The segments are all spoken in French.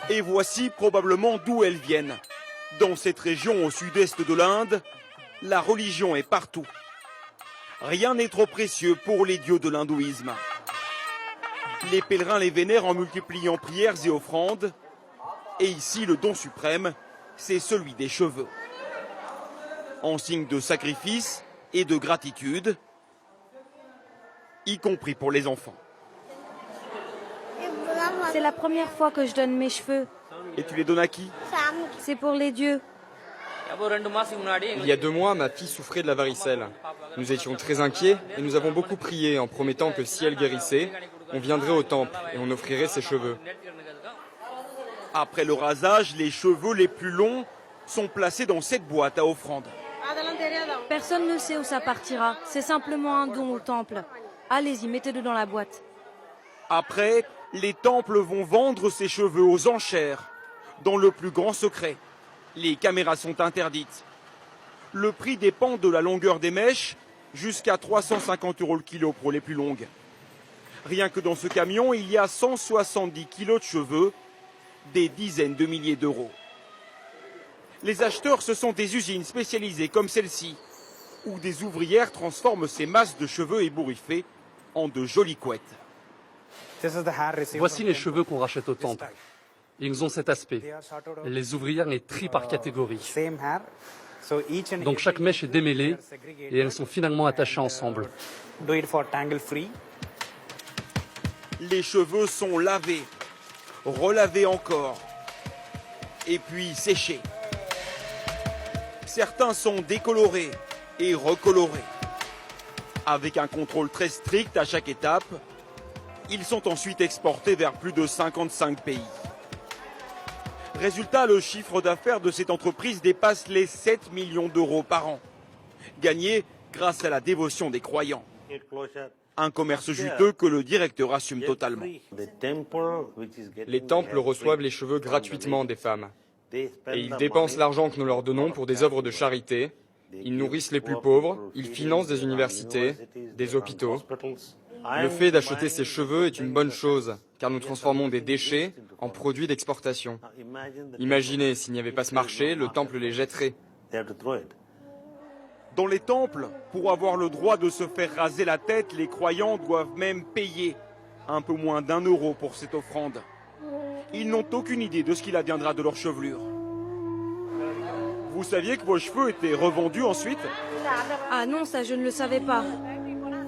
Et voici probablement d'où elles viennent. Dans cette région au sud-est de l'Inde, la religion est partout. Rien n'est trop précieux pour les dieux de l'hindouisme. Les pèlerins les vénèrent en multipliant prières et offrandes. Et ici, le don suprême, c'est celui des cheveux. En signe de sacrifice et de gratitude, y compris pour les enfants. C'est la première fois que je donne mes cheveux. Et tu les donnes à qui? C'est pour les dieux. Il y a 2 mois, ma fille souffrait de la varicelle. Nous étions très inquiets et nous avons beaucoup prié en promettant que si elle guérissait, on viendrait au temple et on offrirait ses cheveux. Après le rasage, les cheveux les plus longs sont placés dans cette boîte à offrande. Personne ne sait où ça partira. C'est simplement un don au temple. Allez-y, mettez-le dans la boîte. Après, les temples vont vendre ces cheveux aux enchères, dans le plus grand secret. Les caméras sont interdites. Le prix dépend de la longueur des mèches, jusqu'à 350 € le kilo pour les plus longues. Rien que dans ce camion, il y a 170 kilos de cheveux, des dizaines de milliers d'euros. Les acheteurs, ce sont des usines spécialisées comme celle-ci, où des ouvrières transforment ces masses de cheveux ébouriffés en de jolies couettes. Voici les cheveux qu'on rachète au temple. Ils ont cet aspect. Les ouvrières les trient par catégorie. Donc chaque mèche est démêlée et elles sont finalement attachées ensemble. Les cheveux sont lavés, relavés encore, et puis séchés. Certains sont décolorés et recolorés. Avec un contrôle très strict à chaque étape, ils sont ensuite exportés vers plus de 55 pays. Résultat, le chiffre d'affaires de cette entreprise dépasse les 7 millions d'euros par an, gagnés grâce à la dévotion des croyants. Un commerce juteux que le directeur assume totalement. Les temples reçoivent les cheveux gratuitement des femmes. Et ils dépensent l'argent que nous leur donnons pour des œuvres de charité. Ils nourrissent les plus pauvres, ils financent des universités, des hôpitaux. Le fait d'acheter ces cheveux est une bonne chose, car nous transformons des déchets en produits d'exportation. Imaginez, s'il n'y avait pas ce marché, le temple les jetterait. Dans les temples, pour avoir le droit de se faire raser la tête, les croyants doivent même payer un peu moins d'1 euro pour cette offrande. Ils n'ont aucune idée de ce qu'il adviendra de leur chevelure. Vous saviez que vos cheveux étaient revendus ensuite? Ah non, ça je ne le savais pas.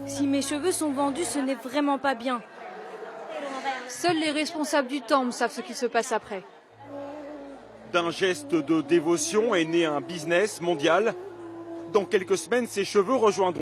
Si mes cheveux sont vendus, ce n'est vraiment pas bien. Seuls les responsables du temple savent ce qui se passe après. D'un geste de dévotion est né un business mondial. Dans quelques semaines, ces cheveux rejoindront